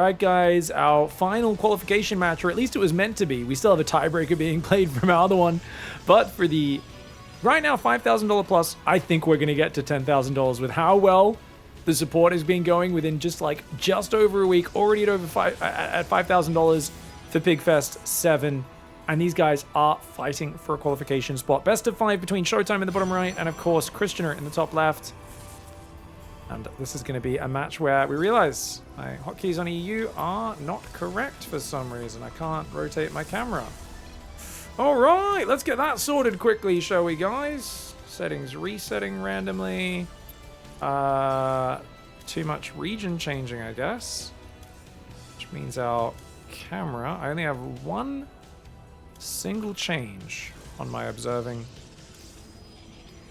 right, guys, our final qualification match, or at least it was meant to be. We still have a tiebreaker being played from our other one. But for the, right now, $5,000 plus, I think we're going to get to $10,000 with how well the support has been going within just over a week. Already at $5,000 for PiGFest 7. And these guys are fighting for a qualification spot. Best of 5 between SHOWTIME in the bottom right and, of course, KRYSTIANER in the top left. And this is going to be a match where we realize my hotkeys on EU are not correct for some reason. I can't rotate my camera. All right, let's get that sorted quickly, shall we, guys? Settings resetting randomly. Too much region changing, I guess. Which means our camera, I only have one single change on my observing.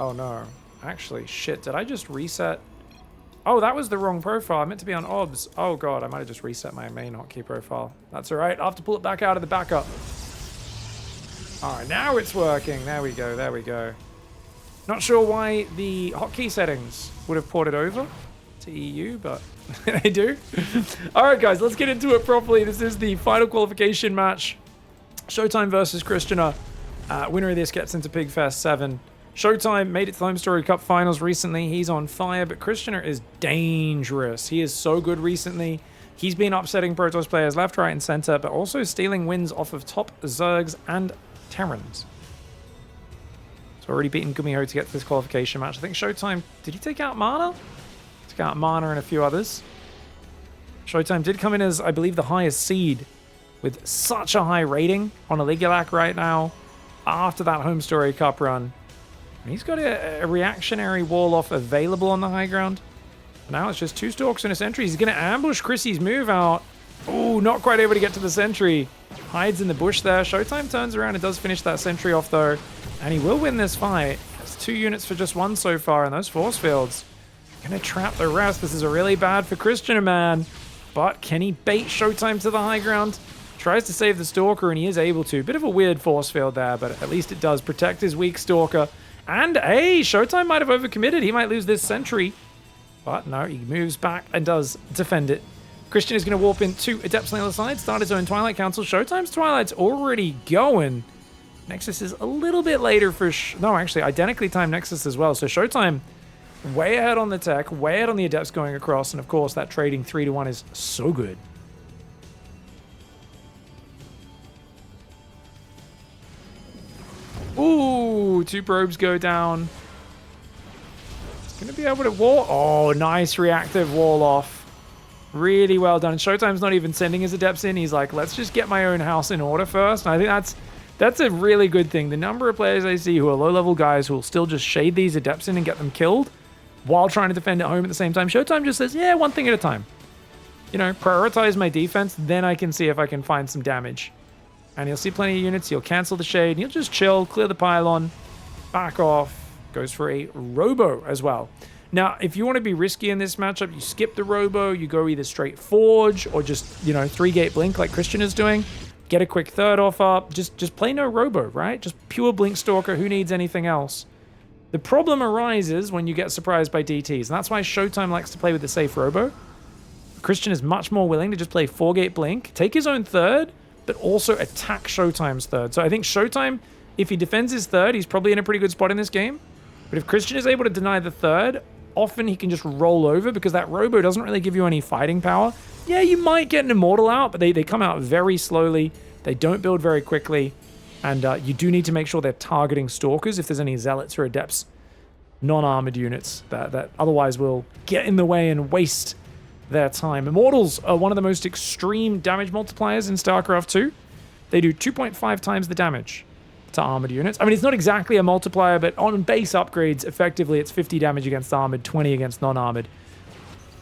Oh, no. Actually, shit, did I just reset? Oh, that was the wrong profile. I meant to be on OBS. Oh, God, I might have just reset my main hotkey profile. That's all right. I'll have to pull it back out of the backup. All right, now it's working. There we go. There we go. Not sure why the hotkey settings would have ported over to EU, but they do. All right, guys, let's get into it properly. This is the final qualification match. SHOWTIME versus KRYSTIANER. Winner of this gets into PiGFest 7. SHOWTIME made it to the Home Story Cup finals recently. He's on fire, but KRYSTIANER is dangerous. He is so good recently. He's been upsetting Protoss players left, right, and center, but also stealing wins off of top Zergs and Terrans. He's already beaten Gumiho to get to this qualification match. I think SHOWTIME, did he take out Mana? Took out Mana and a few others. SHOWTIME did come in as, I believe, the highest seed with such a high rating on a Ligulac right now after that Home Story Cup run. He's got a reactionary wall off available on the high ground. Now it's just 2 Stalks and a Sentry. He's going to ambush Chrissy's move out. Oh, not quite able to get to the Sentry. Hides in the bush there. SHOWTIME turns around and does finish that Sentry off, though. And he will win this fight. That's 2 units for just 1 so far, and those force fields going to trap the rest. This is really bad for KRYSTIANER, man. But can he bait SHOWTIME to the high ground? Tries to save the Stalker, and he is able to. Bit of a weird force field there, but at least it does protect his weak Stalker. And, hey, SHOWTIME might have overcommitted. He might lose this Sentry. But no, he moves back and does defend it. KRYSTIANER is going to warp in 2 Adepts on the other side, start his own Twilight Council. SHOWTIME's Twilight's already going. Nexus is a little bit later for... no, actually, identically timed Nexus as well. So SHOWTIME way ahead on the tech, way ahead on the Adepts going across. And, of course, that trading 3-to-1 is so good. Ooh, 2 probes go down. It's going to be able to wall... oh, nice reactive wall off. Really well done. SHOWTIME's not even sending his Adepts in. He's like, let's just get my own house in order first. And I think that's a really good thing. The number of players I see who are low-level guys who will still just shade these Adepts in and get them killed while trying to defend at home at the same time. SHOWTIME just says, yeah, one thing at a time. You know, prioritize my defense, then I can see if I can find some damage. And he'll see plenty of units. He'll cancel the shade. He'll just chill, clear the pylon, back off. Goes for a Robo as well. Now, if you want to be risky in this matchup, you skip the Robo. You go either straight Forge or just, you know, 3-gate Blink like KRYSTIANER is doing. Get a quick third off up. Just play no Robo, right? Just pure Blink Stalker. Who needs anything else? The problem arises when you get surprised by DTs. And that's why SHOWTIME likes to play with the safe Robo. KRYSTIANER is much more willing to just play 4-gate Blink, take his own third, but also attack SHOWTIME's third. So I think SHOWTIME, if he defends his third, he's probably in a pretty good spot in this game. But if KRYSTIANER is able to deny the third, often he can just roll over because that Robo doesn't really give you any fighting power. Yeah, you might get an Immortal out, but they come out very slowly. They don't build very quickly. And you do need to make sure they're targeting Stalkers if there's any Zealots or Adepts, non-armored units that otherwise will get in the way and waste their time. Immortals are one of the most extreme damage multipliers in StarCraft 2. They do 2.5 times the damage to armored units. I mean, it's not exactly a multiplier, but on base upgrades, effectively, it's 50 damage against armored, 20 against non-armored.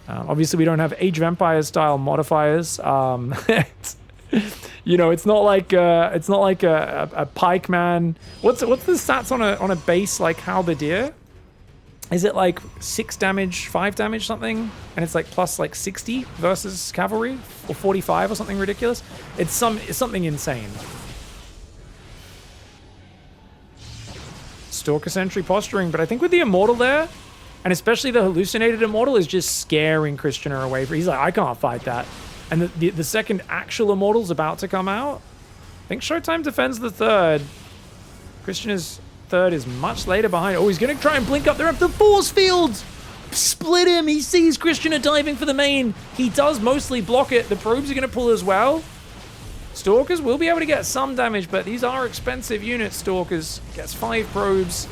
Obviously, we don't have Age of Empires style modifiers. You know, it's not like a pikeman. What's the stats on a base like Halberdier? Is it like 6 damage, 5 damage, something? And it's like plus like 60 versus cavalry? Or 45 or something ridiculous? It's something insane. Stalker Sentry posturing, but I think with the Immortal there, and especially the hallucinated Immortal, is just scaring KRYSTIANER away. He's like, I can't fight that. And the second actual Immortal's about to come out. I think Showtime defends the third. Krystioner's third is much later behind. Oh, he's going to try and blink up there. The force fields split him. He sees Krystioner diving for the main. He does mostly block it. The probes are going to pull as well. Stalkers will be able to get some damage, but these are expensive units. Stalkers gets 5 probes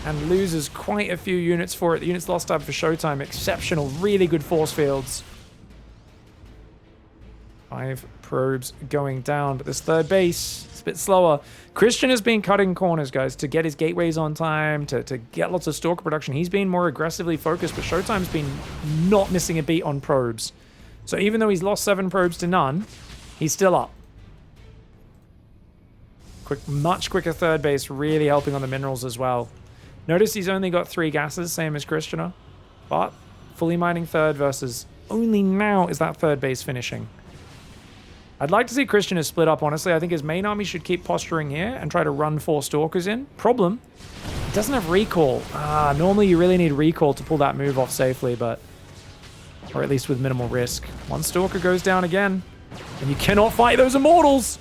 and loses quite a few units for it. The units lost tab for Showtime. Exceptional. Really good force fields. 5 probes going down, but this third base is a bit slower. Krystioner has been cutting corners, guys, to get his gateways on time, to get lots of Stalker production. He's been more aggressively focused, but Showtime's been not missing a beat on probes. So even though he's lost 7 probes to none, he's still up. Much quicker third base, really helping on the minerals as well. Notice he's only got 3 gases, same as Krystioner, but fully mining third versus only now is that third base finishing. I'd like to see Krystioner split up, honestly. I think his main army should keep posturing here and try to run 4 Stalkers in. Problem, he doesn't have recall. Normally you really need recall to pull that move off safely, but... or at least with minimal risk. 1 Stalker goes down again, and you cannot fight those Immortals!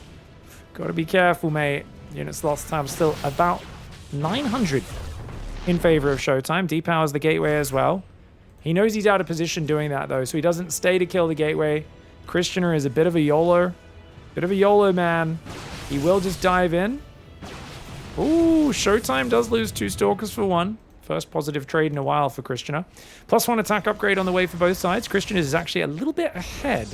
Gotta be careful, mate. Units lost time still about 900 in favor of Showtime. Depowers the gateway as well. He knows he's out of position doing that, though, so he doesn't stay to kill the gateway. Krystioner is a bit of a YOLO. Bit of a YOLO, man. He will just dive in. Ooh, Showtime does lose 2 Stalkers for 1. First positive trade in a while for Krystioner. +1 attack upgrade on the way for both sides. Krystioner is actually a little bit ahead.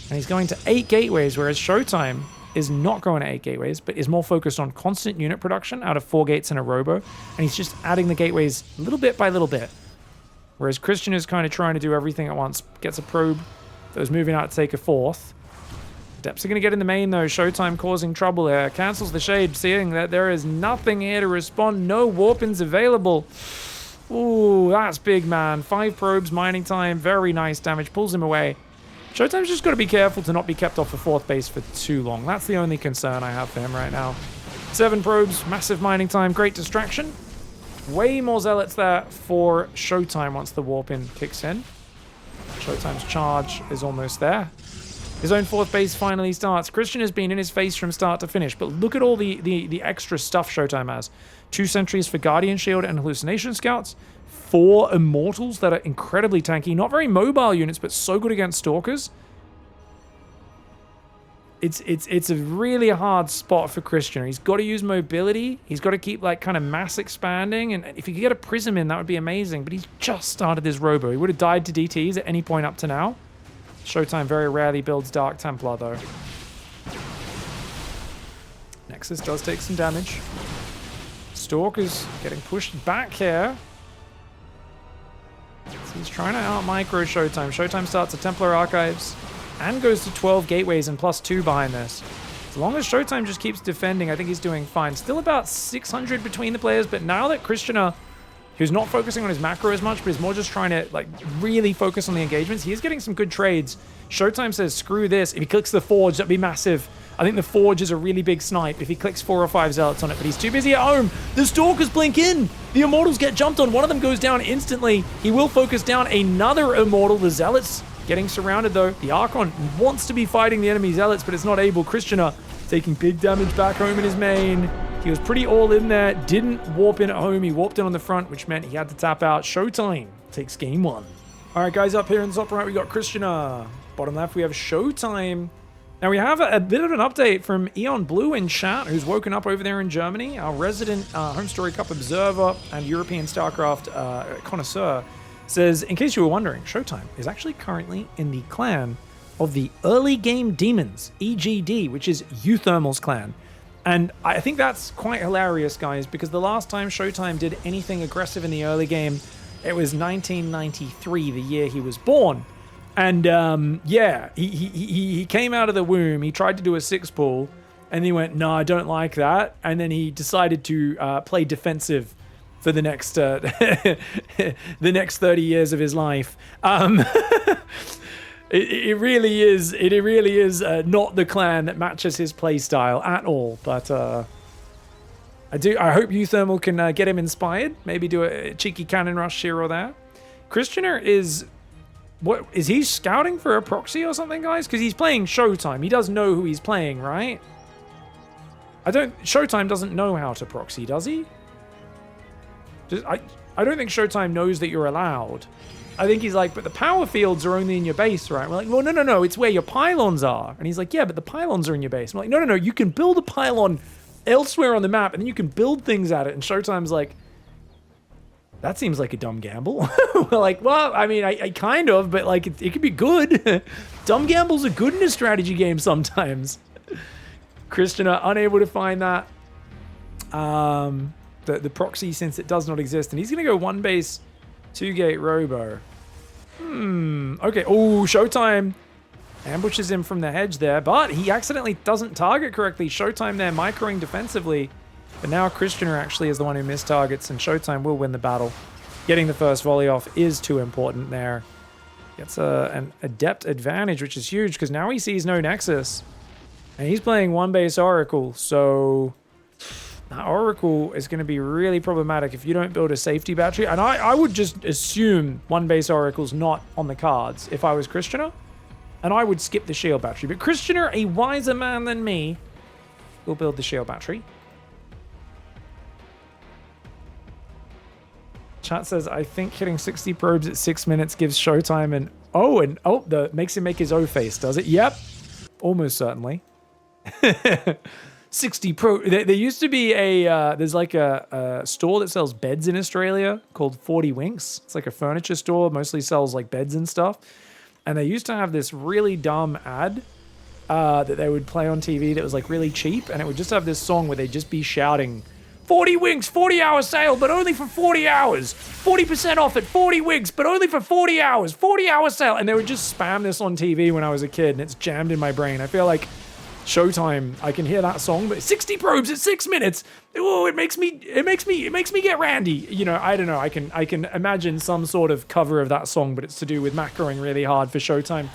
And he's going to 8 gateways, whereas Showtime is not going to 8 gateways, but is more focused on constant unit production out of 4 gates in a robo. And he's just adding the gateways little bit by little bit. Whereas Krystioner is kind of trying to do everything at once. Gets a probe that was moving out to take a 4th. Depths are going to get in the main, though. Showtime causing trouble here. Cancels the shade, seeing that there is nothing here to respond. No warpins available. Ooh, that's big, man. 5 probes, mining time. Very nice damage. Pulls him away. Showtime's just got to be careful to not be kept off the 4th base for too long. That's the only concern I have for him right now. 7 probes, massive mining time, great distraction. Way more zealots there for Showtime once the warp in kicks in. Showtime's charge is almost there. His own 4th base finally starts. Krystioner has been in his face from start to finish, but look at all the extra stuff Showtime has. 2 sentries for Guardian Shield and Hallucination Scouts. 4 Immortals that are incredibly tanky. Not very mobile units, but so good against Stalkers. It's a really hard spot for Krystioner. He's got to use mobility. He's got to keep like kind of mass expanding. And if he could get a Prism in, that would be amazing. But he's just started his robo. He would have died to DTs at any point up to now. Showtime very rarely builds Dark Templar, though. Nexus does take some damage. Stalker's getting pushed back here. So he's trying to out-micro Showtime. Showtime starts at Templar Archives and goes to 12 gateways and +2 behind this. As long as Showtime just keeps defending, I think he's doing fine. Still about 600 between the players, but now that Krystioner, who's not focusing on his macro as much, but is more just trying to like really focus on the engagements, he is getting some good trades. Showtime says, screw this. If he clicks the Forge, that'd be massive. I think the Forge is a really big snipe if he clicks 4 or 5 Zealots on it, but he's too busy at home. The Stalkers blink in. The Immortals get jumped on. One of them goes down instantly. He will focus down another Immortal. The Zealots getting surrounded, though. The Archon wants to be fighting the enemy Zealots, but it's not able. Krystioner taking big damage back home in his main. He was pretty all in there. Didn't warp in at home. He warped in on the front, which meant he had to tap out. Showtime takes game 1. All right, guys, up here in the top right, we got Krystioner. Bottom left, we have Showtime. Now, we have a bit of an update from Eon Blue in chat, who's woken up over there in Germany. Our resident Home Story Cup observer and European StarCraft connoisseur says, in case you were wondering, Showtime is actually currently in the clan of the Early Game Demons, EGD, which is Euthermal's clan. And I think that's quite hilarious, guys, because the last time Showtime did anything aggressive in the early game, it was 1993, the year he was born. And yeah, he came out of the womb, he tried to do a 6-pull, and he went, no, I don't like that. And then he decided to play defensive for the next the next 30 years of his life. It really is not the clan that matches his play style at all. But I hope Euthermal can get him inspired. Maybe do a cheeky cannon rush here or there. Krystioner is What, is he scouting for a proxy or something, guys? Because he's playing Showtime. He does know who he's playing, right? Showtime doesn't know how to proxy, does he? I don't think Showtime knows that you're allowed. I think he's like, but the power fields are only in your base, right? We're like, well, no, it's where your pylons are. And he's like, yeah, but the pylons are in your base. I'm like, no, you can build a pylon elsewhere on the map, and then you can build things at it. And Showtime's like, that seems like a dumb gamble. We're like, well, I mean, I kind of, but like, it could be good. Dumb gambles are good in a strategy game sometimes. KRYSTIANER unable to find that. The proxy, since it does not exist. And he's going to go 1 base, 2 gate robo. Okay. Oh, Showtime ambushes him from the hedge there, but he accidentally doesn't target correctly. Showtime there microing defensively. But now KRYSTIANER actually is the one who missed targets, and Showtime will win the battle. Getting the first volley off is too important there. Gets an adept advantage, which is huge, because now he sees no Nexus. And he's playing 1 base Oracle, so that Oracle is going to be really problematic if you don't build a safety battery. And I would just assume 1 base Oracle's not on the cards if I was KRYSTIANER. And I would skip the shield battery. But KRYSTIANER, a wiser man than me, will build the shield battery. Chat says, I think hitting 60 probes at 6 minutes gives Showtime an... that makes him make his O face, does it? Yep. Almost certainly. 60 pro... There used to be there's like a store that sells beds in Australia called 40 Winks. It's like a furniture store, mostly sells like beds and stuff. And they used to have this really dumb ad that they would play on TV that was like really cheap. And it would just have this song where they'd just be shouting, 40 Winks, 40-hour sale, but only for 40 hours. 40% off at 40 Winks, but only for 40 hours. 40-hour sale. And they would just spam this on TV when I was a kid, and it's jammed in my brain. I feel like Showtime, I can hear that song, but 60 probes at 6 minutes. Oh, it makes me get randy. You know, I don't know. I can imagine some sort of cover of that song, but it's to do with macroing really hard for Showtime.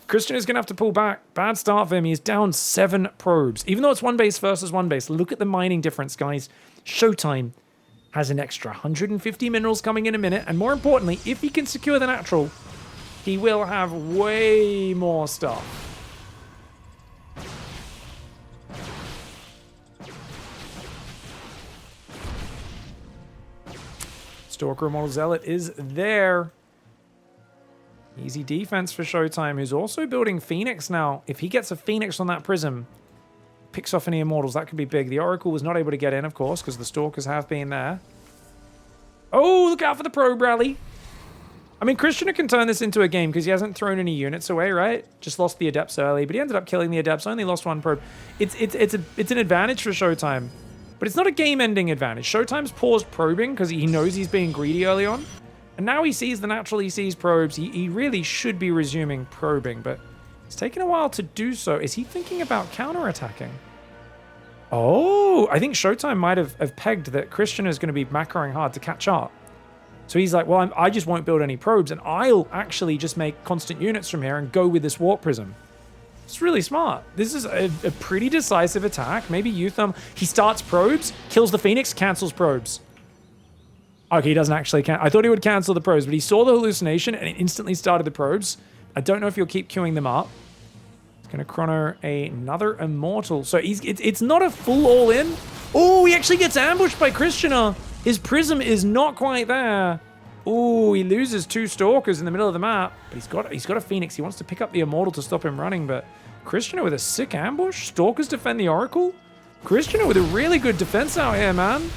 KRYSTIANER is going to have to pull back. Bad start for him. He's down 7 probes. Even though it's 1 base versus 1 base, look at the mining difference, guys. Showtime has an extra 150 minerals coming in a minute, and more importantly, if he can secure the natural, he will have way more stuff. Stalker Immortal Zealot is there. Easy defense for Showtime, who's also building Phoenix now. If he gets a Phoenix on that Prism, picks off any Immortals, that could be big. The Oracle was not able to get in, of course, because the Stalkers have been there. Oh, look out for the probe rally. I mean, KRYSTIANER can turn this into a game because he hasn't thrown any units away, right? Just lost the Adepts early, but he ended up killing the Adepts, only lost 1 probe. It's an advantage for Showtime, but it's not a game-ending advantage. Showtime's paused probing because he knows he's being greedy early on, and now he sees the natural, he sees probes. He really should be resuming probing, but it's taken a while to do so. Is he thinking about counterattacking? Oh, I think Showtime might have pegged that KRYSTIANER is going to be macroing hard to catch up. So he's like, well, I just won't build any probes, and I'll actually just make constant units from here and go with this Warp Prism. It's really smart. This is a pretty decisive attack. Maybe Youthum. He starts probes, kills the Phoenix, cancels probes. Okay, he doesn't actually cancel. I thought he would cancel the probes, but he saw the hallucination and it instantly started the probes. I don't know if he'll keep queuing them up. He's going to chrono another Immortal. So it's not a full all-in. Oh, he actually gets ambushed by KRYSTIANER. His Prism is not quite there. Oh, he loses 2 Stalkers in the middle of the map. But he's got a Phoenix. He wants to pick up the Immortal to stop him running, but KRYSTIANER with a sick ambush. Stalkers defend the Oracle. KRYSTIANER with a really good defense out here, man.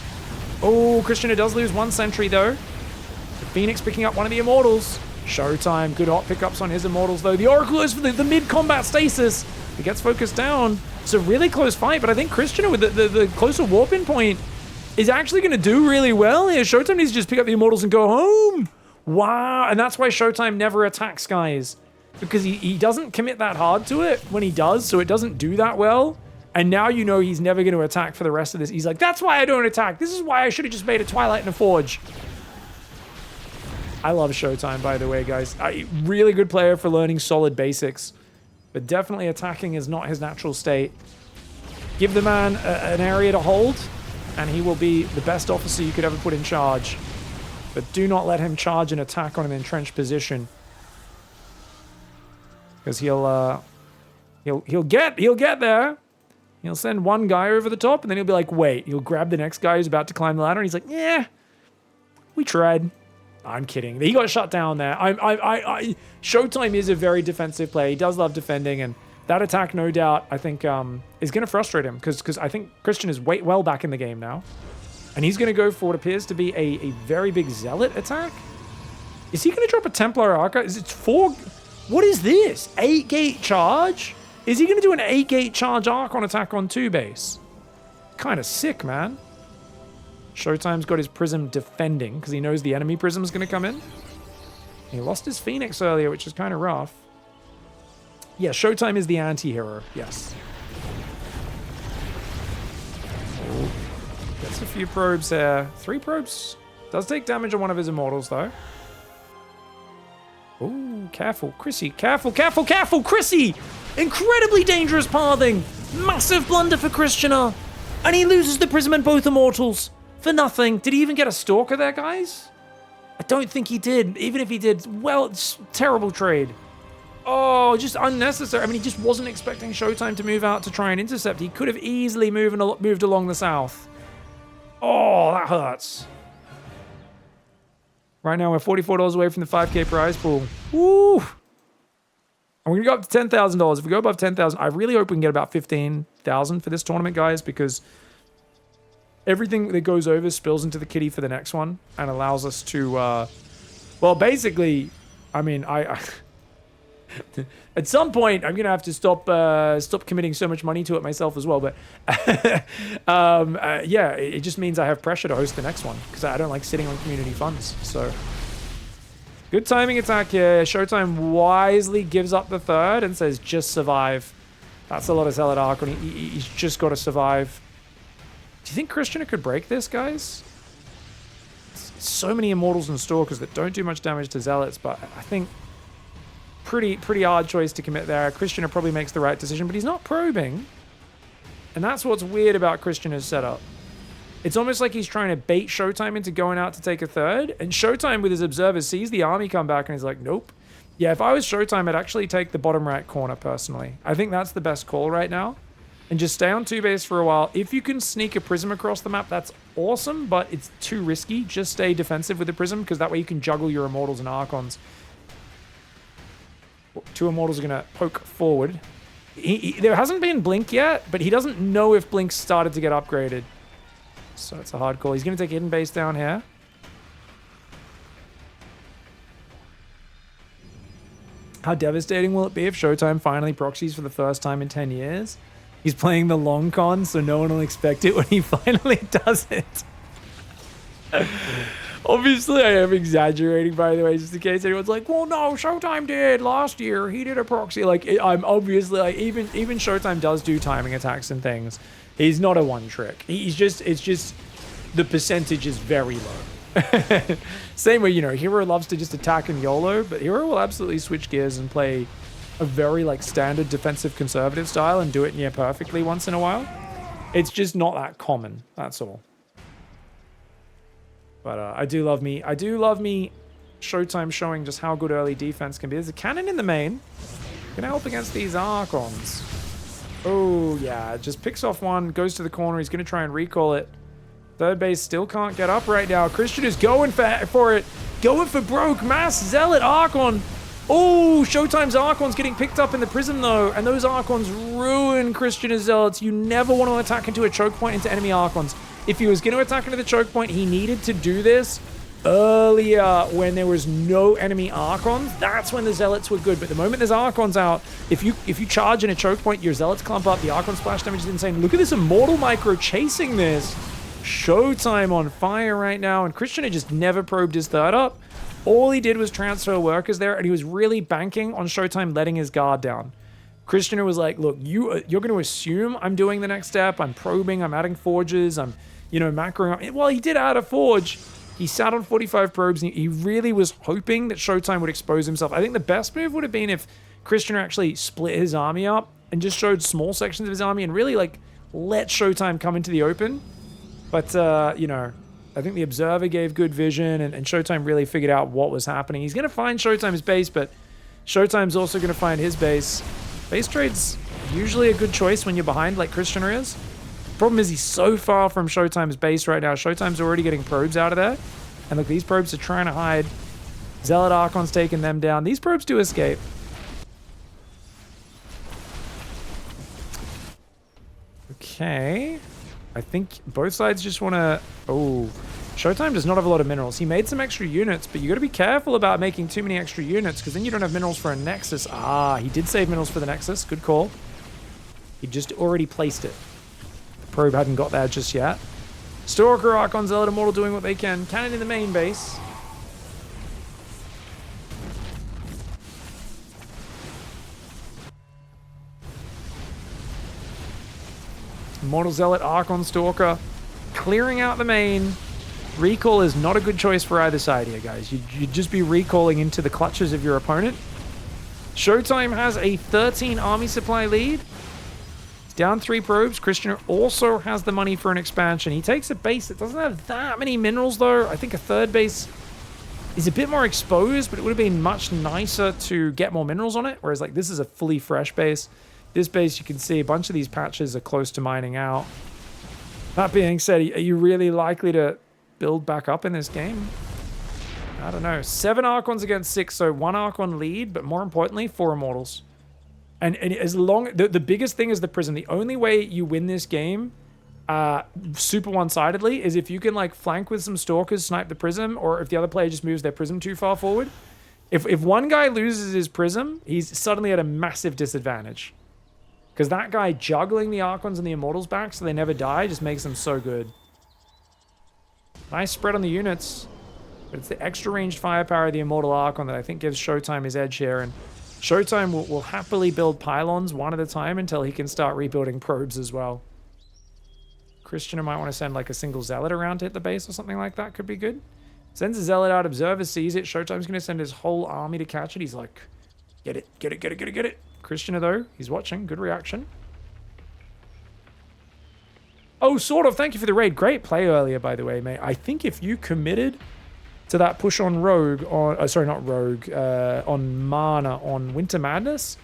Oh, KRYSTIANER does lose 1 sentry, though. The Phoenix picking up one of the Immortals. Showtime, good hot pickups on his Immortals, though. The Oracle goes for the mid-combat stasis. He gets focused down. It's a really close fight, but I think KRYSTIANER with the closer warp-in point is actually going to do really well here. Showtime needs to just pick up the Immortals and go home. Wow, and that's why Showtime never attacks, guys. Because he doesn't commit that hard to it when he does, so it doesn't do that well. And now you know he's never going to attack for the rest of this. He's like, that's why I don't attack. This is why I should have just made a Twilight and a Forge. I love Showtime, by the way, guys. Really good player for learning solid basics. But definitely attacking is not his natural state. Give the man an area to hold, and he will be the best officer you could ever put in charge. But do not let him charge and attack on an entrenched position. Because he'll get there. He'll send one guy over the top, and then he'll be like, wait. He'll grab the next guy who's about to climb the ladder, and he's like, yeah, we tried. I'm kidding. He got shut down there. Showtime is a very defensive player. He does love defending, and that attack, no doubt, I think is going to frustrate him because I think Christian is well back in the game now. And he's going to go for what appears to be a very big Zealot attack. Is he going to drop a Templar Archer? Is it 4? What is this? 8-gate charge? Is he going to do an 8-gate charge Archon attack on 2 base? Kind of sick, man. Showtime's got his Prism defending because he knows the enemy Prism's going to come in. He lost his Phoenix earlier, which is kind of rough. Yeah, Showtime is the anti-hero. Yes. Ooh. Gets a few probes there. 3 probes. Does take damage on one of his Immortals, though. Ooh, careful. Chrissy, careful, careful, careful! Chrissy! Incredibly dangerous pathing! Massive blunder for Christianer! And he loses the Prism and both Immortals. For nothing. Did he even get a Stalker there, guys? I don't think he did. Even if he did, well, it's terrible trade. Oh, just unnecessary. I mean, he just wasn't expecting Showtime to move out to try and intercept. He could have easily moved along the south. Oh, that hurts. Right now, we're $44 away from the 5K prize pool. Woo! And we're going to go up to $10,000. If we go above $10,000, I really hope we can get about $15,000 for this tournament, guys, because everything that goes over spills into the kitty for the next one and allows us to, well, basically, I mean, at some point, I'm going to have to stop committing so much money to it myself as well. But yeah, it just means I have pressure to host the next one because I don't like sitting on community funds. So good timing attack here. Showtime wisely gives up the 3rd and says, just survive. That's a lot of Zealot Archon. He's just got to survive. Do you think Christianer could break this, guys? So many Immortals and Stalkers that don't do much damage to Zealots, but I think pretty hard choice to commit there. Christianer probably makes the right decision, but he's not probing. And that's what's weird about Christianer's setup. It's almost like he's trying to bait Showtime into going out to take a 3rd, and Showtime with his observers sees the army come back and he's like, nope. Yeah, if I was Showtime, I'd actually take the bottom right corner personally. I think that's the best call right now. And just stay on 2 base for a while. If you can sneak a Prism across the map, that's awesome, but it's too risky. Just stay defensive with the Prism, because that way you can juggle your Immortals and Archons. 2 Immortals are going to poke forward. There hasn't been Blink yet, but he doesn't know if Blink started to get upgraded. So it's a hard call. He's going to take Hidden Base down here. How devastating will it be if Showtime finally proxies for the first time in 10 years? He's playing the long con, so no one will expect it when he finally does it. Obviously, I am exaggerating, by the way, just in case anyone's like, well, no, Showtime did last year. He did a proxy. Like, I'm obviously, like, even Showtime does do timing attacks and things. He's not a one-trick. It's just, the percentage is very low. Same way, you know, Hero loves to just attack and YOLO, but Hero will absolutely switch gears and play a very, like, standard defensive conservative style and do it near perfectly once in a while. It's just not that common, that's all. But I do love me Showtime showing just how good early defense can be. There's a cannon in the main. Gonna help against these Archons. Oh, yeah, just picks off one, goes to the corner. He's gonna try and recall it. 3rd base still can't get up right now. Christian is going for it. Going for broke. Mass Zealot Archon. Oh, Showtime's Archon's getting picked up in the Prism, though. And those Archons ruin Christianer's Zealots. You never want to attack into a choke point into enemy Archons. If he was going to attack into the choke point, he needed to do this earlier when there was no enemy Archons. That's when the Zealots were good. But the moment there's Archons out, if you charge in a choke point, your Zealots clump up. The Archon splash damage is insane. Look at this Immortal Micro chasing this. Showtime on fire right now. And Christianer just never probed his 3rd up. All he did was transfer workers there, and he was really banking on Showtime letting his guard down. Christianer was like, look, you're going to assume I'm doing the next step. I'm probing, I'm adding forges, I'm, you know, macroing. Well, he did add a forge. He sat on 45 probes, and he really was hoping that Showtime would expose himself. I think the best move would have been if Christianer actually split his army up and just showed small sections of his army and really, like, let Showtime come into the open. But, you know, I think the Observer gave good vision, and Showtime really figured out what was happening. He's going to find Showtime's base, but Showtime's also going to find his base. Base trade's usually a good choice when you're behind, like KRYSTIANER is. Problem is he's so far from Showtime's base right now. Showtime's already getting probes out of there. And look, these probes are trying to hide. Zealot Archon's taking them down. These probes do escape. Okay. I think both sides just want to... Oh, Showtime does not have a lot of minerals. He made some extra units, but you got to be careful about making too many extra units because then you don't have minerals for a Nexus. Ah, he did save minerals for the Nexus. Good call. He just already placed it. The probe hadn't got there just yet. Stalker, Archon, Zealot, Immortal doing what they can. Cannon in the main base. Immortal, Zealot, Archon, Stalker. Clearing out the main. Recall is not a good choice for either side here, guys. You'd just be recalling into the clutches of your opponent. Showtime has a 13 army supply lead. He's down 3 probes. KRYSTIANER also has the money for an expansion. He takes a base that doesn't have that many minerals, though. I think a third base is a bit more exposed, but it would have been much nicer to get more minerals on it. Whereas, like, this is a fully fresh base. This base, you can see a bunch of these patches are close to mining out. That being said, are you really likely to build back up in this game? I don't know. 7 Archons against 6, so 1 Archon lead, but more importantly, 4 Immortals. And as long... The biggest thing is the Prism. The only way you win this game super one-sidedly is if you can, like, flank with some Stalkers, snipe the Prism, or if the other player just moves their Prism too far forward. If one guy loses his Prism, he's suddenly at a massive disadvantage. Because that guy juggling the Archons and the Immortals back so they never die just makes them so good. Nice spread on the units. But it's the extra ranged firepower of the Immortal Archon that I think gives Showtime his edge here. And Showtime will happily build pylons one at a time until he can start rebuilding probes as well. KRYSTIANER might want to send like a single Zealot around to hit the base or something like that. Could be good. Sends a Zealot out. Observer sees it. Showtime's going to send his whole army to catch it. He's like, get it, get it, get it, get it, get it. KRYSTIANER, though, he's watching. Good reaction. Oh, sort of. Thank you for the raid. Great play earlier, by the way, mate. I think if you committed to that push on Rogue, on sorry, not Rogue, on Mana, on Winter Madness,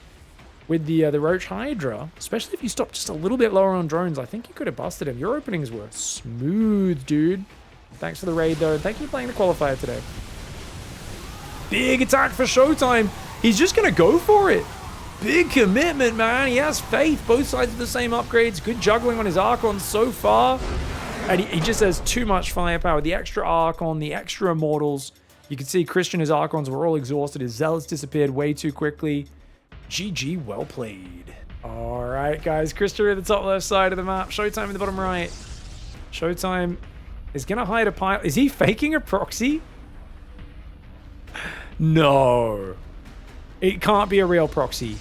with the Roach Hydra, especially if you stopped just a little bit lower on drones, I think you could have busted him. Your openings were smooth, dude. Thanks for the raid, though. Thank you for playing the qualifier today. Big attack for Showtime. He's just going to go for it. Big commitment, man. He has faith. Both sides of the same upgrades. Good juggling on his Archons so far. And he just has too much firepower. The extra Archon, the extra Immortals. You can see KRYSTIANER's Archons were all exhausted. His Zealots disappeared way too quickly. GG, well played. All right, guys. KRYSTIANER at the top left side of the map. Showtime in the bottom right. Showtime is going to hide a pile. Is he faking a proxy? No. It can't be a real proxy.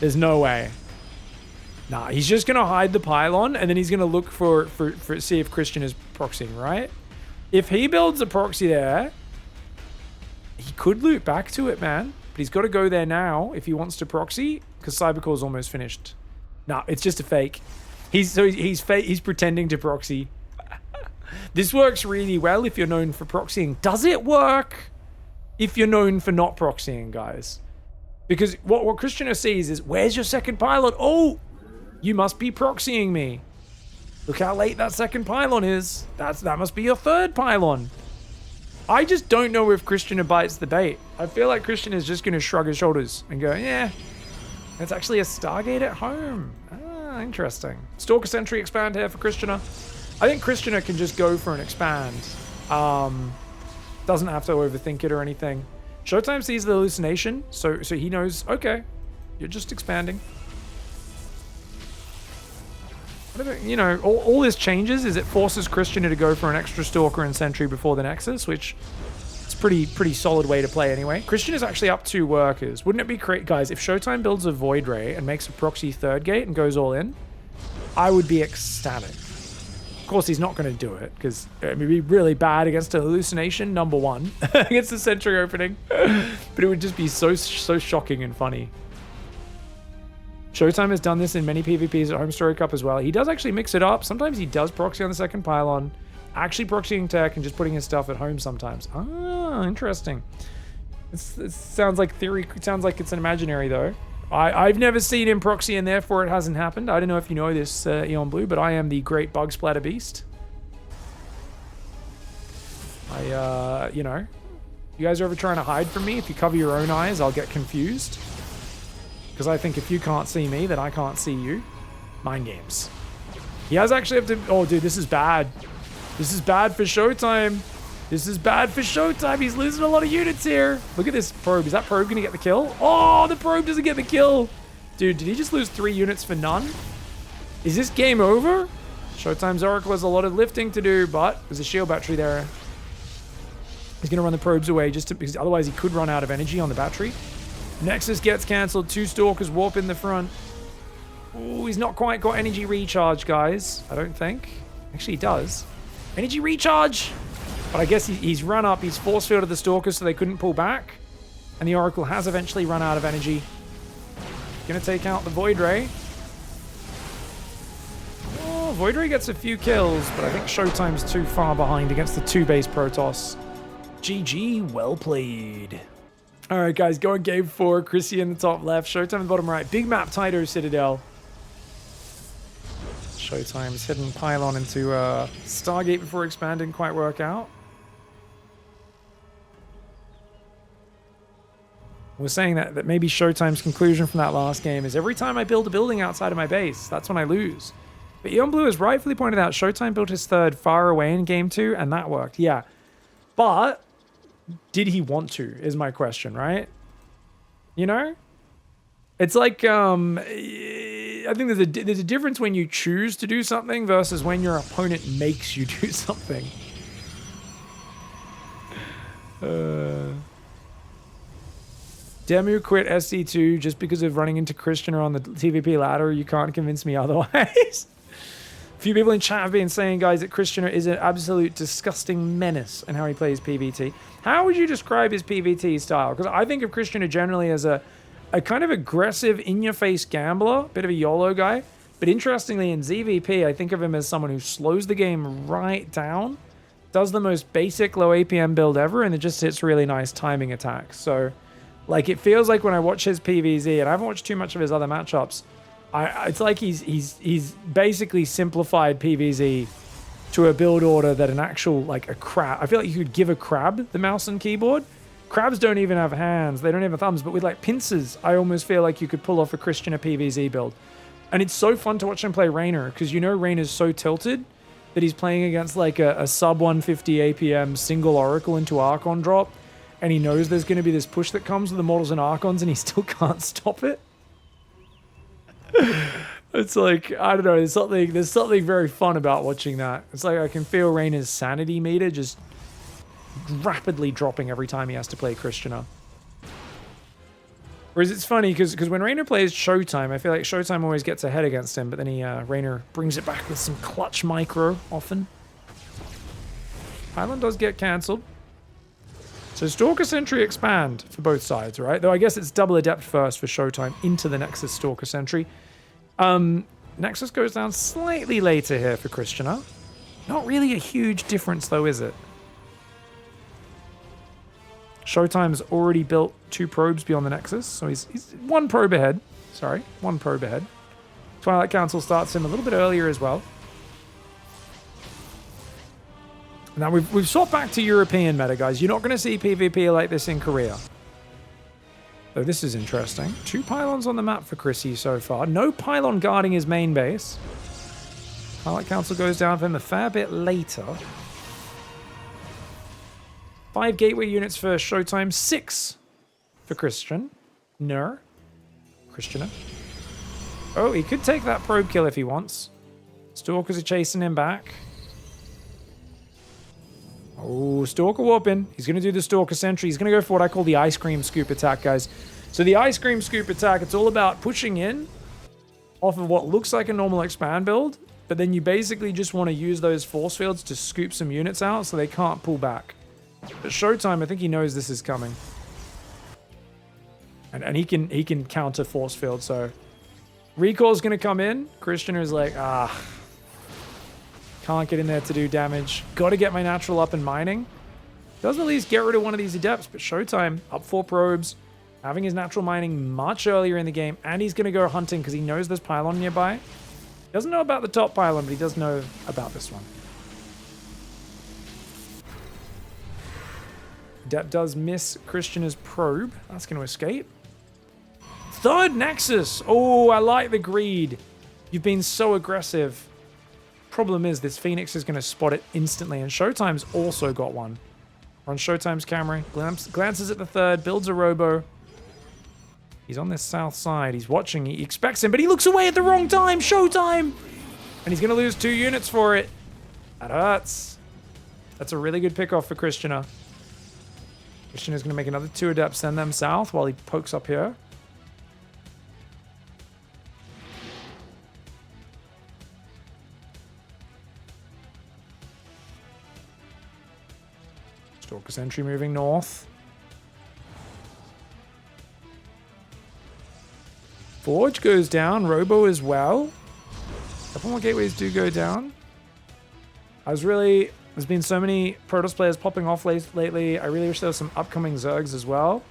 There's no way. Nah, he's just going to hide the pylon, and then he's going to look for see if KRYSTIANER is proxying, right? If he builds a proxy there, he could loop back to it, man. But he's got to go there now if he wants to proxy, because Cybercore's almost finished. Nah, it's just a fake. He's pretending to proxy. This works really well if you're known for proxying. Does it work if you're known for not proxying, guys? Because what KRYSTIANER sees is, where's your second pylon? Oh, you must be proxying me. Look how late that second pylon is. That must be your third pylon. I just don't know if KRYSTIANER bites the bait. I feel like KRYSTIANER is just going to shrug his shoulders and go, yeah, it's actually a Stargate at home. Ah, interesting. Stalker Sentry expand here for KRYSTIANER. I think KRYSTIANER can just go for an expand. Doesn't have to overthink it or anything. Showtime sees the hallucination, so he knows, okay, you're just expanding. You know, all this changes is it forces KRYSTIANER to go for an extra Stalker and Sentry before the Nexus, which is pretty solid way to play anyway. KRYSTIANER is actually up 2 workers. Wouldn't it be great, guys, if Showtime builds a Void Ray and makes a proxy third gate and goes all in? I would be ecstatic. Of course, he's not going to do it, because it would be really bad against a hallucination, number 1, against the Sentry opening. But it would just be so shocking and funny. Showtime has done this in many PvPs at Home Story Cup as well. He does actually mix it up. Sometimes he does proxy on the second pylon, actually proxying tech and just putting his stuff at home sometimes. Ah, interesting. It sounds like theory. It sounds like it's an imaginary though. I've never seen him proxy and therefore it hasn't happened. I don't know if you know this, Eon Blue, but I am the great bug splatter beast. You know, you guys are ever trying to hide from me? If you cover your own eyes, I'll get confused. Because I think if you can't see me, then I can't see you. Mind games. He has actually have to... Oh, dude, this is bad. This is bad for Showtime. This is bad for Showtime. He's losing a lot of units here. Look at this probe. Is that probe going to get the kill? Oh, the probe doesn't get the kill. Dude, did he just lose 3 units for none? Is this game over? Showtime's Oracle has a lot of lifting to do, but there's a shield battery there. He's going to run the probes away because otherwise he could run out of energy on the battery. Nexus gets cancelled. 2 Stalkers warp in the front. Ooh, he's not quite got energy recharge, guys. I don't think. Actually, he does. Energy recharge! But I guess he's run up. He's force fielded the Stalkers so they couldn't pull back. And the Oracle has eventually run out of energy. Gonna take out the Void Ray. Oh, Void Ray gets a few kills, but I think Showtime's too far behind against the 2 base Protoss. GG, well played. All right, guys, going game 4. Chrissy in the top left, Showtime in the bottom right. Big map, Tydo Citadel. Showtime's hidden pylon into Stargate before expand didn't quite work out. We're saying that maybe Showtime's conclusion from that last game is every time I build a building outside of my base, that's when I lose. But Eon Blue has rightfully pointed out Showtime built his 3rd far away in game 2, and that worked. Yeah, but did he want to, is my question, right? You know? It's like, I think there's a difference when you choose to do something versus when your opponent makes you do something. Demu quit SC2 just because of running into KRYSTIANER on the TVP ladder. You can't convince me otherwise. A few people in chat have been saying, guys, that KRYSTIANER is an absolute disgusting menace in how he plays PvT. How would you describe his PvT style? Because I think of KRYSTIANER generally as a kind of aggressive, in-your-face gambler, bit of a YOLO guy. But interestingly, in ZVP, I think of him as someone who slows the game right down, does the most basic low APM build ever, and it just hits really nice timing attacks. So, like, it feels like when I watch his PvZ, and I haven't watched too much of his other matchups, it's like he's basically simplified PvZ to a build order that an actual, like, a crab. I feel like you could give a crab the mouse and keyboard. Crabs don't even have hands. They don't have thumbs. But with, like, pincers, I almost feel like you could pull off a KRYSTIANER PvZ build. And it's so fun to watch him play Raynor, because you know Raynor's so tilted that he's playing against, like, a sub 150 APM single Oracle into Archon drop, and he knows there's going to be this push that comes with the Mortals and Archons, and he still can't stop it. It's like, I don't know, there's something very fun about watching that. It's like I can feel Raynor's sanity meter just rapidly dropping every time he has to play KRYSTIANER. Whereas it's funny, because when Raynor plays Showtime, I feel like Showtime always gets ahead against him, but then Raynor brings it back with some clutch micro, often. Island does get cancelled. So Stalker Sentry expand for both sides, right? Though I guess it's double Adept first for Showtime into the Nexus Stalker Sentry. Nexus goes down slightly later here for KRYSTIANER. Not really a huge difference though, is it? Showtime's already built 2 probes beyond the Nexus, so he's 1 probe ahead. Sorry, 1 probe ahead. Twilight Council starts him a little bit earlier as well. Now, we've swapped back to European meta, guys. You're not going to see PvP like this in Korea. Though this is interesting. 2 pylons on the map for Chrissy so far. No pylon guarding his main base. Twilight Council goes down for him a fair bit later. 5 gateway units for Showtime, 6 for KRYSTIANER. Oh, he could take that probe kill if he wants. Stalkers are chasing him back. Oh, Stalker warping. He's going to do the Stalker Sentry. He's going to go for what I call the Ice Cream Scoop attack, guys. So the Ice Cream Scoop attack, it's all about pushing in off of what looks like a normal expand build, but then you basically just want to use those force fields to scoop some units out so they can't pull back. But Showtime, I think he knows this is coming. And he can counter force field, so Recall's going to come in. KRYSTIANER is like, can't get in there to do damage. Got to get my natural up in mining. Doesn't at least get rid of one of these Adepts, but Showtime, up 4 probes, having his natural mining much earlier in the game, and he's going to go hunting because he knows there's pylon nearby. He doesn't know about the top pylon, but he does know about this one. Adept does miss KRYSTIANER's probe. That's going to escape. Third Nexus. Oh, I like the greed. You've been so aggressive. Problem is, this Phoenix is going to spot it instantly, and Showtime's also got one. On Showtime's camera, glances at the third, builds a robo. He's on this south side. He's watching. He expects him, but he looks away at the wrong time. Showtime! And he's going to lose 2 units for it. That hurts. That's a really good pickoff for KRYSTIANER. KRYSTIANER's going to make another 2 Adepts, send them south while he pokes up here. Stalker Sentry moving north. Forge goes down. Robo as well. A couple more gateways do go down. There's been so many Protoss players popping off lately. I really wish there was some upcoming Zergs as well.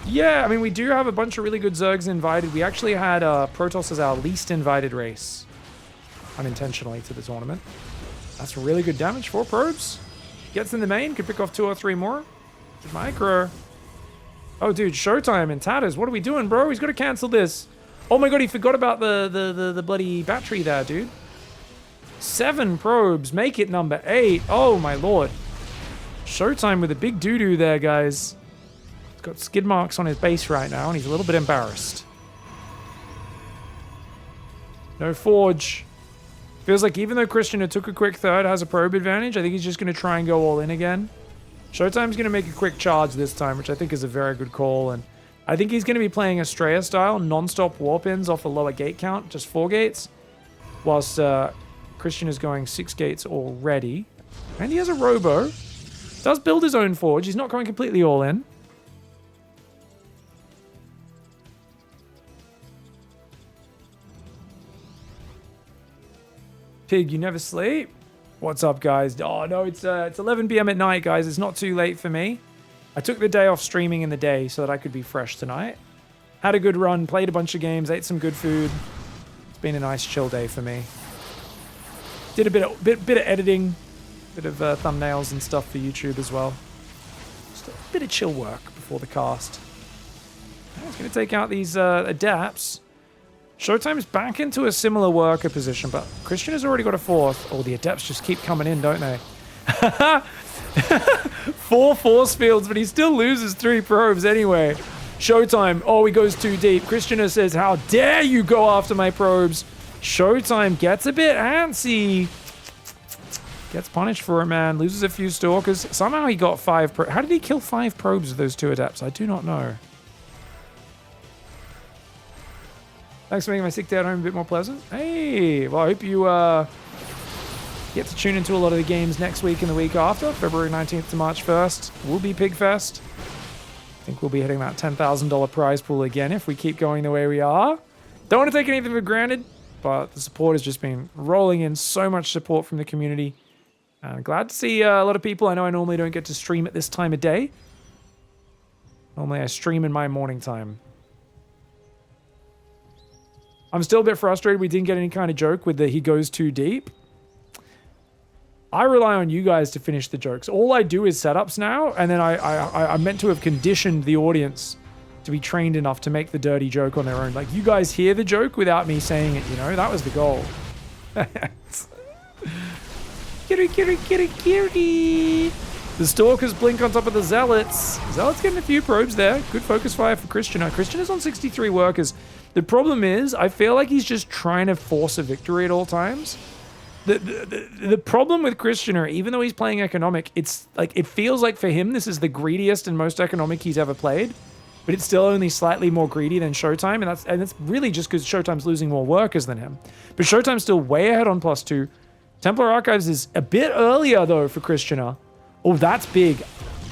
Yeah, I mean, we do have a bunch of really good Zergs invited. We actually had Protoss as our least invited race, unintentionally, to the tournament. That's really good damage. 4 probes. Gets in the main. Could pick off 2 or 3 more. Micro. Oh, dude, Showtime in tatters. What are we doing, bro? He's got to cancel this. Oh my god, he forgot about the bloody battery there, dude. 7 probes. Make it number 8. Oh my lord. Showtime with a big doo-doo there, guys. He's got skid marks on his base right now, and he's a little bit embarrassed. No Forge. Feels like even though KRYSTIANER took a quick third, has a probe advantage, I think he's just going to try and go all in again. Showtime's going to make a quick charge this time, which I think is a very good call. And I think he's going to be playing Estrella style, non-stop warp-ins off a lower gate count, just 4 gates. Whilst KRYSTIANER's going 6 gates already. And he has a robo. Does build his own forge. He's not going completely all in. Pig, you never sleep? What's up, guys? Oh, no, it's 11 p.m. at night, guys. It's not too late for me. I took the day off streaming in the day so that I could be fresh tonight. Had a good run, played a bunch of games, ate some good food. It's been a nice chill day for me. Did a bit of editing, bit of thumbnails and stuff for YouTube as well. Just a bit of chill work before the cast. I was going to take out these Adepts. Showtime's back into a similar worker position, but KRYSTIANER's already got a 4th. Oh, the Adepts just keep coming in, don't they? 4 force fields, but he still loses 3 probes anyway. Showtime. Oh, he goes too deep. KRYSTIANER says, how dare you go after my probes? Showtime gets a bit antsy. Gets punished for it, man. Loses a few Stalkers. Somehow he got 5 probes. How did he kill 5 probes with those 2 Adepts? I do not know. Thanks for making my sick day at home a bit more pleasant. Hey, well, I hope you get to tune into a lot of the games next week and the week after. February 19th to March 1st will be PiGFest. I think we'll be hitting that $10,000 prize pool again if we keep going the way we are. Don't want to take anything for granted, but the support has just been rolling in. So much support from the community. Glad to see a lot of people. I know I normally don't get to stream at this time of day. Normally I stream in my morning time. I'm still a bit frustrated we didn't get any kind of joke with the he goes too deep. I rely on you guys to finish the jokes. All I do is setups now, and then I'm meant to have conditioned the audience to be trained enough to make the dirty joke on their own. Like, you guys hear the joke without me saying it, you know? That was the goal. Kitty. The Stalkers blink on top of the Zealots. Zealots getting a few probes there. Good focus fire for KRYSTIANER. KRYSTIANER's on 63 workers. The problem is, I feel like he's just trying to force a victory at all times. The problem with KRYSTIANER, even though he's playing economic, it's like, it feels like for him this is the greediest and most economic he's ever played, but it's still only slightly more greedy than Showtime, and that's really just because Showtime's losing more workers than him. But Showtime's still way ahead on +2. Templar Archives is a bit earlier though for KRYSTIANER. Oh, that's big.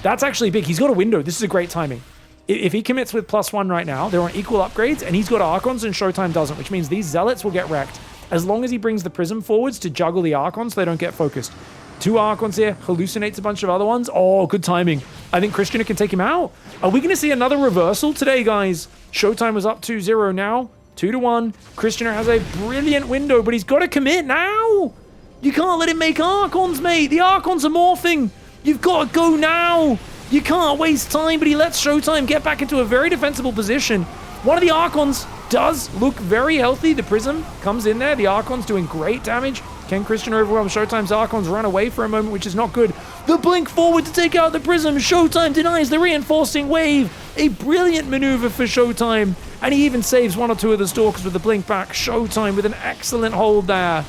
That's actually big. He's got a window. This is a great timing. If he commits with +1 right now, they're on equal upgrades, and he's got Archons and Showtime doesn't, which means these Zealots will get wrecked. As long as he brings the Prism forwards to juggle the Archons, so they don't get focused. 2 Archons here, hallucinates a bunch of other ones. Oh, good timing. I think KRYSTIANER can take him out. Are we going to see another reversal today, guys? SHOWTIME was up 2-0 now. 2-1. KRYSTIANER has a brilliant window, but he's got to commit now. You can't let him make Archons, mate. The Archons are morphing. You've got to go now. You can't waste time, but he lets SHOWTIME get back into a very defensible position. One of the Archons does look very healthy. The Prism comes in there. The Archon's doing great damage. Can KRYSTIANER overwhelm SHOWTIME's Archons? Run away for a moment, which is not good. The blink forward to take out the Prism. SHOWTIME denies the reinforcing wave. A brilliant maneuver for SHOWTIME. And he even saves 1 or 2 of the Stalkers with the blink back. SHOWTIME with an excellent hold there.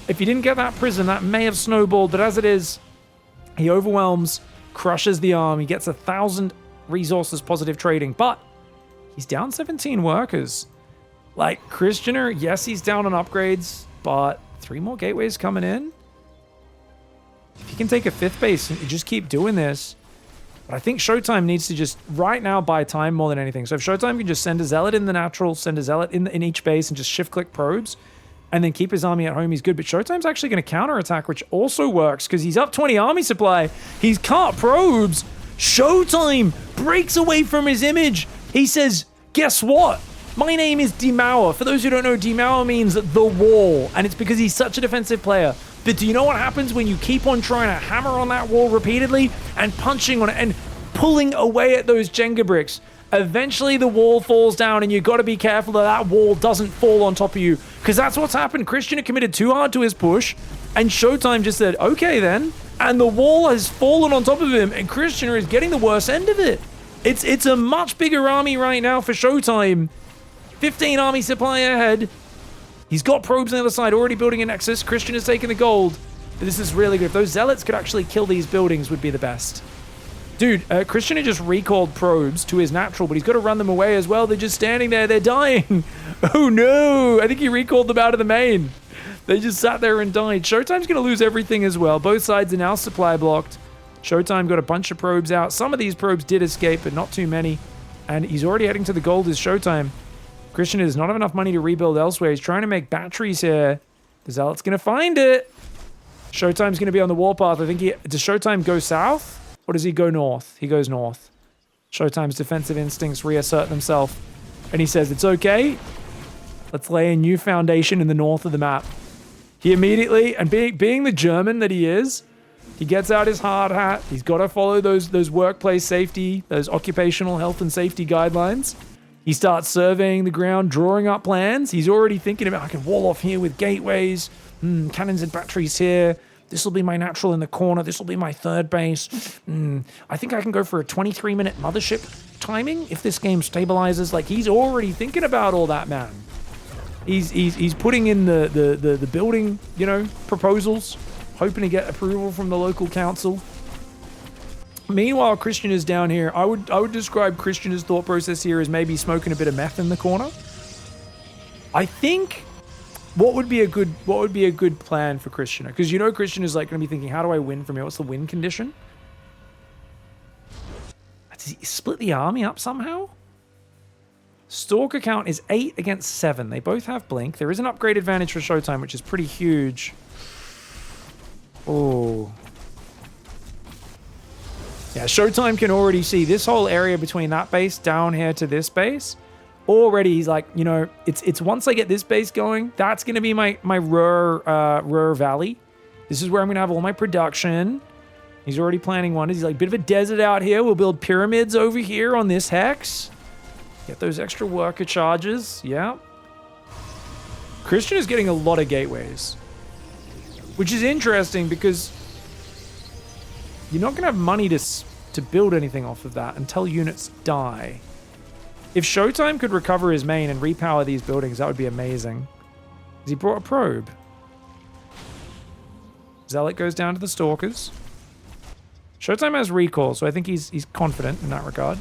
If he didn't get that Prism, that may have snowballed. But as it is, he overwhelms, crushes the arm. He gets 1,000 resources positive trading. But he's down 17 workers. Like, KRYSTIANER, yes, he's down on upgrades, but 3 more gateways coming in. If he can take a 5th base and just keep doing this. But I think SHOWTIME needs to just, right now, buy time more than anything. So if SHOWTIME can just send a Zealot in the natural, send a Zealot in each base, and just shift-click probes, and then keep his army at home, he's good. But SHOWTIME's actually going to counterattack, which also works, because he's up 20 army supply. He's cut probes. SHOWTIME breaks away from his image. He says, guess what? My name is Demauer. For those who don't know, Demauer means the wall, and it's because he's such a defensive player. But do you know what happens when you keep on trying to hammer on that wall repeatedly and punching on it and pulling away at those Jenga bricks? Eventually the wall falls down, and you've got to be careful that that wall doesn't fall on top of you, because that's what's happened. KRYSTIANER committed too hard to his push, and SHOWTIME just said, okay then, and the wall has fallen on top of him, and KRYSTIANER is getting the worst end of it. It's a much bigger army right now for SHOWTIME. 15 army supply ahead. He's got probes on the other side, already building a nexus. KRYSTIANER's taking the gold. But this is really good. If those zealots could actually kill these buildings, would be the best. Dude, KRYSTIANER just recalled probes to his natural, but he's got to run them away as well. They're just standing there. They're dying. Oh no. I think he recalled them out of the main. They just sat there and died. SHOWTIME's going to lose everything as well. Both sides are now supply blocked. SHOWTIME got a bunch of probes out. Some of these probes did escape, but not too many. And he's already heading to the gold as SHOWTIME. KRYSTIANER does not have enough money to rebuild elsewhere. He's trying to make batteries here. The Zealot's going to find it. SHOWTIME's going to be on the warpath. I think does SHOWTIME go south? Or does he go north? He goes north. SHOWTIME's defensive instincts reassert themselves. And he says, it's okay. Let's lay a new foundation in the north of the map. He immediately, and being the German that he is, he gets out his hard hat. He's got to follow those workplace safety, those occupational health and safety guidelines. He starts surveying the ground, drawing up plans. He's already thinking about, I can wall off here with gateways, cannons and batteries here. This will be my natural in the corner. This will be my 3rd base. I think I can go for a 23-minute mothership timing if this game stabilizes. Like, he's already thinking about all that, man. He's putting in the building, proposals, hoping to get approval from the local council. Meanwhile, KRYSTIANER's down here. I would describe KRYSTIANER's thought process here as maybe smoking a bit of meth in the corner. I think what would be a good plan for KRYSTIANER? Because KRYSTIANER's like going to be thinking, how do I win from here? What's the win condition? Does he split the army up somehow? Stalker count is 8 against 7. They both have blink. There is an upgrade advantage for SHOWTIME, which is pretty huge. Oh. Yeah, SHOWTIME can already see this whole area between that base down here to this base. Already, he's like, it's once I get this base going, that's going to be my Ruhr Valley. This is where I'm going to have all my production. He's already planning one. He's like, bit of a desert out here. We'll build pyramids over here on this hex. Get those extra worker charges. Yeah. KRYSTIANER is getting a lot of gateways. Which is interesting because you're not going to have money to build anything off of that until units die. If SHOWTIME could recover his main and repower these buildings, that would be amazing. Has he brought a probe? Zealot goes down to the Stalkers. SHOWTIME has recall, so I think he's confident in that regard.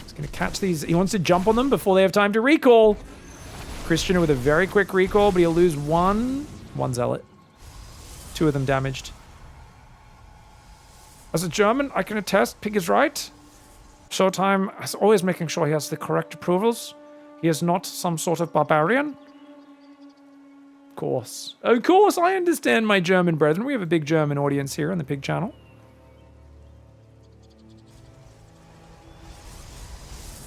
He's going to catch these. He wants to jump on them before they have time to recall. KRYSTIANER with a very quick recall, but he'll lose one Zealot. 2 of them damaged. As a German, I can attest, Pig is right. SHOWTIME is always making sure he has the correct approvals. He is not some sort of barbarian. course. Of course, I understand my German brethren. We have a big German audience here on the Pig channel.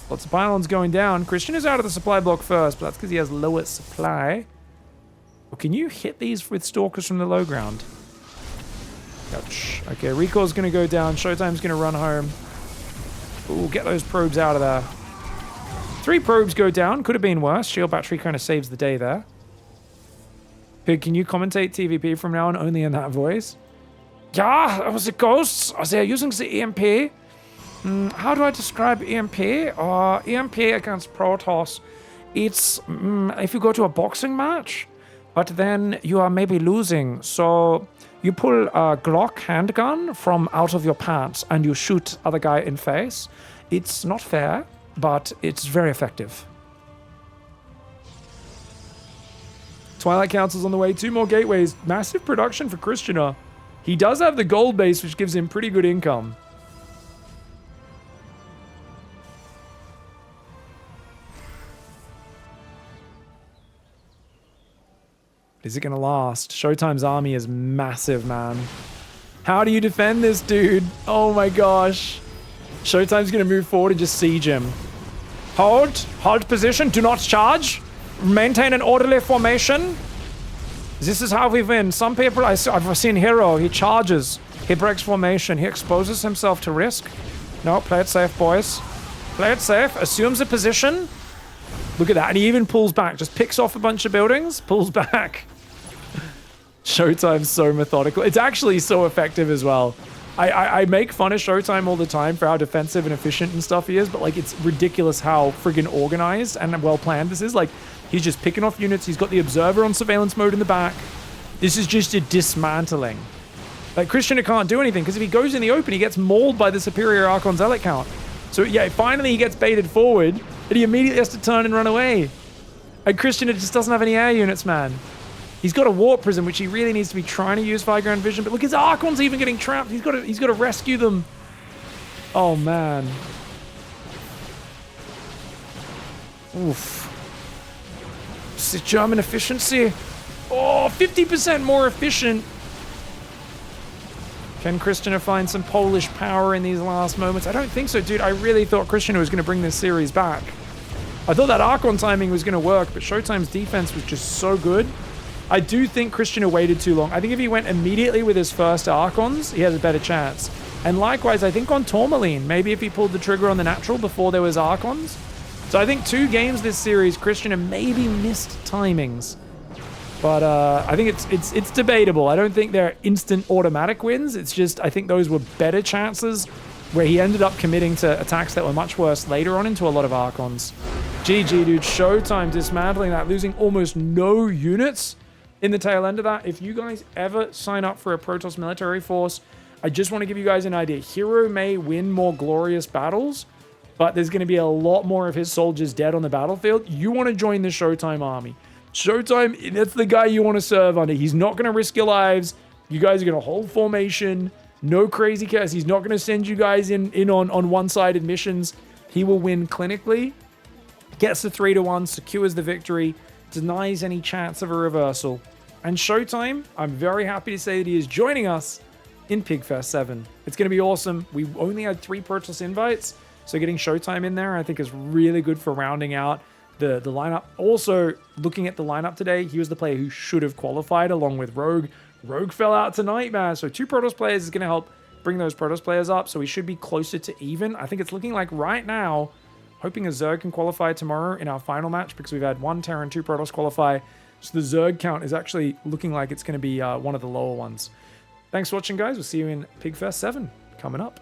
Lots of pylons going down. Christian is out of the supply block first, but that's because he has lower supply. Well, can you hit these with stalkers from the low ground? Ouch. Okay, recall's going to go down. Showtime's going to run home. Ooh, get those probes out of there. 3 probes go down. Could have been worse. Shield battery kind of saves the day there. Pig, can you commentate TVP from now on only in that voice? Yeah, the ghosts. They're using the EMP. How do I describe EMP? EMP against Protoss. It's if you go to a boxing match, but then you are maybe losing. So you pull a Glock handgun from out of your pants and you shoot other guy in face. It's not fair, but it's very effective. Twilight Council's on the way. 2 more gateways. Massive production for KRYSTIANER. He does have the gold base, which gives him pretty good income. Is it going to last? Showtime's army is massive, man. How do you defend this, dude? Oh my gosh. Showtime's going to move forward and just siege him. Hold position. Do not charge. Maintain an orderly formation. This is how we win. Some people, I've seen Hero. He charges. He breaks formation. He exposes himself to risk. No, play it safe, boys. Play it safe. Assumes a position. Look at that. And he even pulls back. Just picks off a bunch of buildings. Pulls back. Showtime's so methodical. It's actually so effective as well. I make fun of Showtime all the time for how defensive and efficient and stuff he is, but like it's ridiculous how friggin' organized and well planned this is. Like he's just picking off units. He's got the observer on surveillance mode in the back. This is just a dismantling. Like KRYSTIANER can't do anything because if he goes in the open, he gets mauled by the superior Archon Zealot count. So yeah, finally he gets baited forward and he immediately has to turn and run away. And KRYSTIANER just doesn't have any air units, man. He's got a warp prism, which he really needs to be trying to use high ground vision. But look, his Archon's even getting trapped. He's got to rescue them. Oh man. Oof. This is German efficiency. Oh, 50% more efficient. Can KRYSTIANER find some Polish power in these last moments? I don't think so, dude. I really thought KRYSTIANER was going to bring this series back. I thought that Archon timing was going to work, but Showtime's defense was just so good. I do think KRYSTIANER waited too long. I think if he went immediately with his first Archons, he has a better chance. And likewise, I think on Tourmaline, maybe if he pulled the trigger on the natural before there was Archons. So I think 2 games this series, KRYSTIANER maybe missed timings. But I think it's debatable. I don't think they're instant automatic wins. It's just, I think those were better chances where he ended up committing to attacks that were much worse later on into a lot of Archons. GG, dude. Showtime dismantling that, losing almost no units in the tail end of that. If you guys ever sign up for a Protoss military force, I just want to give you guys an idea. Hero may win more glorious battles, but there's going to be a lot more of his soldiers dead on the battlefield. You want to join the Showtime army. Showtime, that's the guy you want to serve under. He's not going to risk your lives. You guys are going to hold formation. No crazy chaos. He's not going to send you guys in on one-sided missions. He will win clinically, gets the 3-1, secures the victory, denies any chance of a reversal. And Showtime, I'm very happy to say that he is joining us in PiGFest 7. It's going to be awesome. We only had 3 Protoss invites, so getting Showtime in there I think is really good for rounding out the lineup. Also, looking at the lineup today, he was the player who should have qualified along with Rogue. Rogue fell out tonight, man. So 2 Protoss players is going to help bring those Protoss players up, so we should be closer to even. I think it's looking like right now, hoping a Zerg can qualify tomorrow in our final match because we've had 1 Terran, 2 Protoss qualify. So the Zerg count is actually looking like it's going to be one of the lower ones. Thanks for watching, guys. We'll see you in PiGFest 7 coming up.